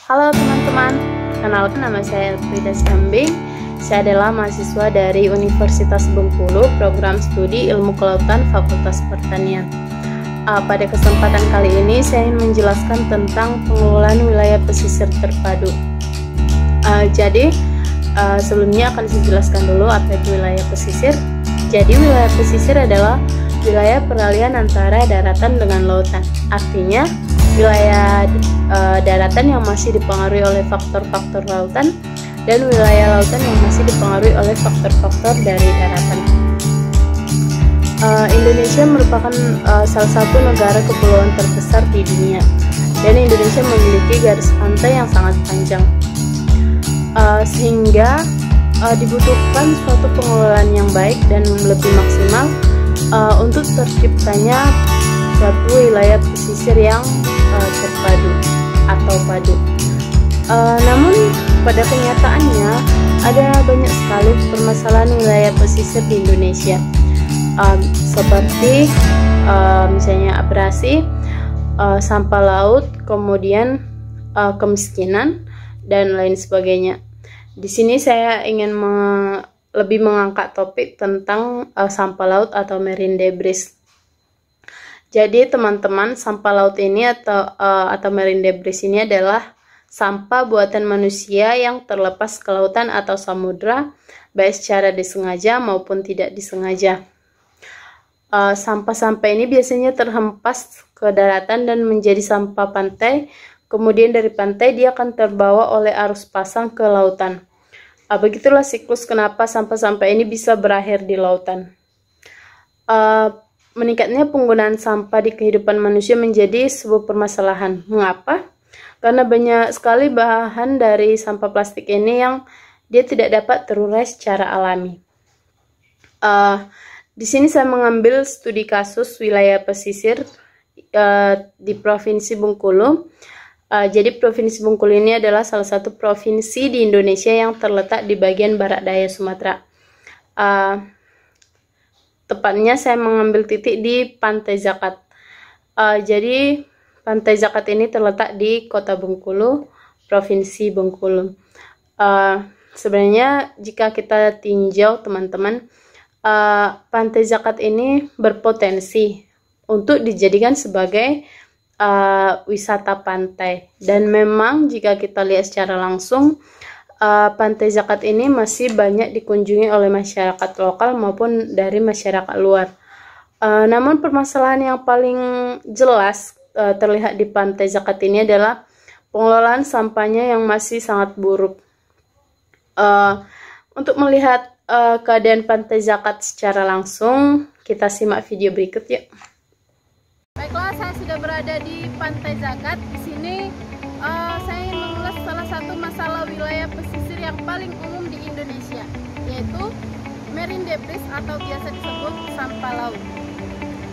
Halo teman-teman, kenalkan nama saya Elfrida Sambing. Saya adalah mahasiswa dari Universitas Bengkulu, program studi Ilmu Kelautan Fakultas Pertanian. Pada kesempatan kali ini saya ingin menjelaskan tentang pengelolaan wilayah pesisir terpadu. Sebelumnya akan saya jelaskan dulu apa itu wilayah pesisir. Jadi wilayah pesisir adalah wilayah peralihan antara daratan dengan lautan. Artinya wilayah daratan yang masih dipengaruhi oleh faktor-faktor lautan dan wilayah lautan yang masih dipengaruhi oleh faktor-faktor dari daratan. Indonesia merupakan salah satu negara kepulauan terbesar di dunia, dan Indonesia memiliki garis pantai yang sangat panjang, sehingga dibutuhkan suatu pengelolaan yang baik dan lebih maksimal untuk terciptanya suatu wilayah pesisir yang terpadu atau padu. Namun pada kenyataannya ada banyak sekali permasalahan wilayah pesisir di Indonesia, seperti misalnya abrasi, sampah laut, kemudian kemiskinan dan lain sebagainya. Di sini saya ingin lebih mengangkat topik tentang sampah laut atau marine debris. Jadi teman-teman, sampah laut ini atau marine debris ini adalah sampah buatan manusia yang terlepas ke lautan atau samudra, baik secara disengaja maupun tidak disengaja. Sampah-sampah ini biasanya terhempas ke daratan dan menjadi sampah pantai. Kemudian dari pantai dia akan terbawa oleh arus pasang ke lautan. Begitulah siklus kenapa sampah-sampah ini bisa berakhir di lautan. Meningkatnya penggunaan sampah di kehidupan manusia menjadi sebuah permasalahan. Mengapa? Karena banyak sekali bahan dari sampah plastik ini yang dia tidak dapat terurai secara alami. Di sini saya mengambil studi kasus wilayah pesisir di Provinsi Bengkulu. Jadi Provinsi Bengkulu ini adalah salah satu provinsi di Indonesia yang terletak di bagian barat daya Sumatera. Tepatnya saya mengambil titik di Pantai Zakat. Jadi Pantai Zakat ini terletak di Kota Bengkulu, Provinsi Bengkulu. Sebenarnya jika kita tinjau teman-teman, Pantai Zakat ini berpotensi untuk dijadikan sebagai wisata pantai, dan memang jika kita lihat secara langsung Pantai Zakat ini masih banyak dikunjungi oleh masyarakat lokal maupun dari masyarakat luar. Namun permasalahan yang paling jelas terlihat di Pantai Zakat ini adalah pengelolaan sampahnya yang masih sangat buruk. Untuk melihat keadaan Pantai Zakat secara langsung, kita simak video berikut yuk. Baiklah, saya sudah berada di Pantai Zakat. Di sini saya ingin mengulas salah satu masalah wilayah pesisir yang paling umum di Indonesia, yaitu marine debris atau biasa disebut sampah laut.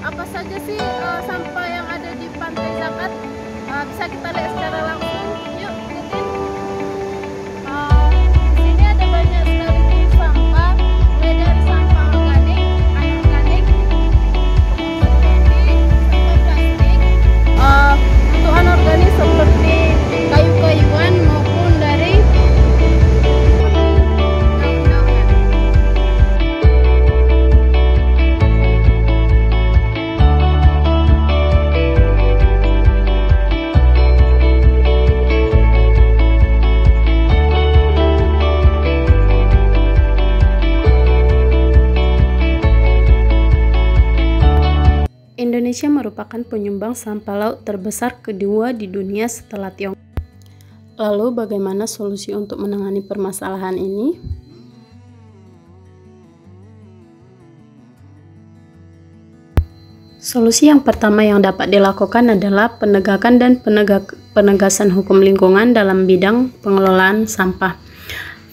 Apa saja sih sampah yang ada di Pantai Zakat? Bisa kita lihat secara langsung. Yuk, ikutin. Di sini ada banyak sekali sampah, mulai dari sampah organik, anorganik, untuk anorganik seperti kayu-kayuan maupun dari daun-daunan. Indonesia merupakan penyumbang sampah laut terbesar kedua di dunia setelah Tiongkok. Lalu bagaimana solusi untuk menangani permasalahan ini? Solusi yang pertama yang dapat dilakukan adalah penegakan dan penegasan hukum lingkungan dalam bidang pengelolaan sampah.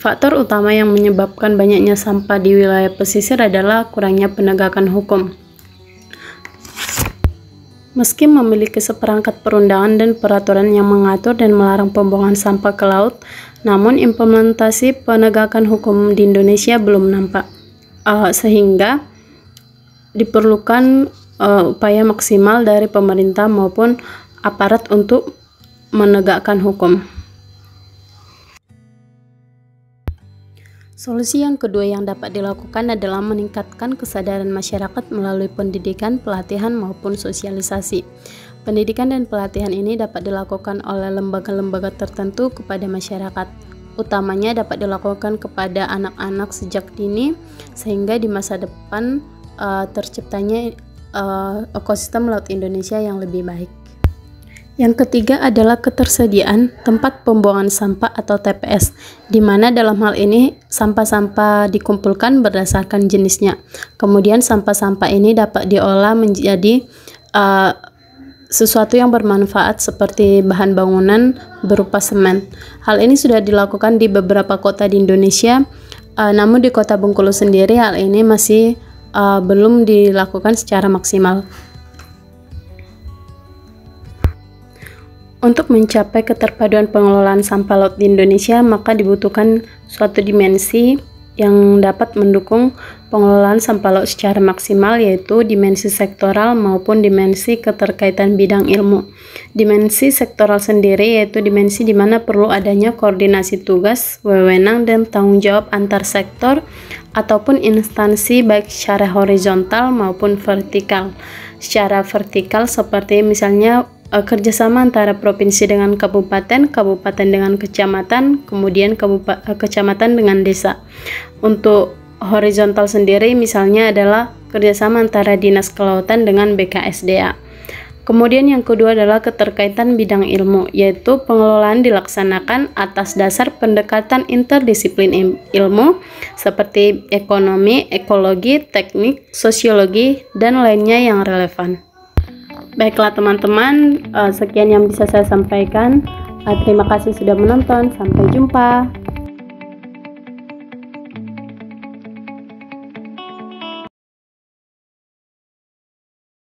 Faktor utama yang menyebabkan banyaknya sampah di wilayah pesisir adalah kurangnya penegakan hukum. Meski memiliki seperangkat perundangan dan peraturan yang mengatur dan melarang pembuangan sampah ke laut, namun implementasi penegakan hukum di Indonesia belum nampak, sehingga diperlukan upaya maksimal dari pemerintah maupun aparat untuk menegakkan hukum. Solusi yang kedua yang dapat dilakukan adalah meningkatkan kesadaran masyarakat melalui pendidikan, pelatihan, maupun sosialisasi. Pendidikan dan pelatihan ini dapat dilakukan oleh lembaga-lembaga tertentu kepada masyarakat. Utamanya dapat dilakukan kepada anak-anak sejak dini, sehingga di masa depan terciptanya ekosistem laut Indonesia yang lebih baik. Yang ketiga adalah ketersediaan tempat pembuangan sampah atau TPS, di mana dalam hal ini sampah-sampah dikumpulkan berdasarkan jenisnya. Kemudian sampah-sampah ini dapat diolah menjadi sesuatu yang bermanfaat seperti bahan bangunan berupa semen. Hal ini sudah dilakukan di beberapa kota di Indonesia, namun di kota Bengkulu sendiri hal ini masih belum dilakukan secara maksimal. Untuk mencapai keterpaduan pengelolaan sampah laut di Indonesia, maka dibutuhkan suatu dimensi yang dapat mendukung pengelolaan sampah laut secara maksimal, yaitu dimensi sektoral maupun dimensi keterkaitan bidang ilmu. Dimensi sektoral sendiri yaitu dimensi di mana perlu adanya koordinasi tugas, wewenang, dan tanggung jawab antar sektor ataupun instansi baik secara horizontal maupun vertikal. Secara vertikal seperti misalnya kerjasama antara provinsi dengan kabupaten, kabupaten dengan kecamatan, kemudian kecamatan dengan desa. Untuk horizontal sendiri misalnya adalah kerjasama antara Dinas Kelautan dengan BKSDA. Kemudian yang kedua adalah keterkaitan bidang ilmu, yaitu pengelolaan dilaksanakan atas dasar pendekatan interdisiplin ilmu seperti ekonomi, ekologi, teknik, sosiologi, dan lainnya yang relevan. Baiklah teman-teman, sekian yang bisa saya sampaikan. Terima kasih sudah menonton. Sampai jumpa.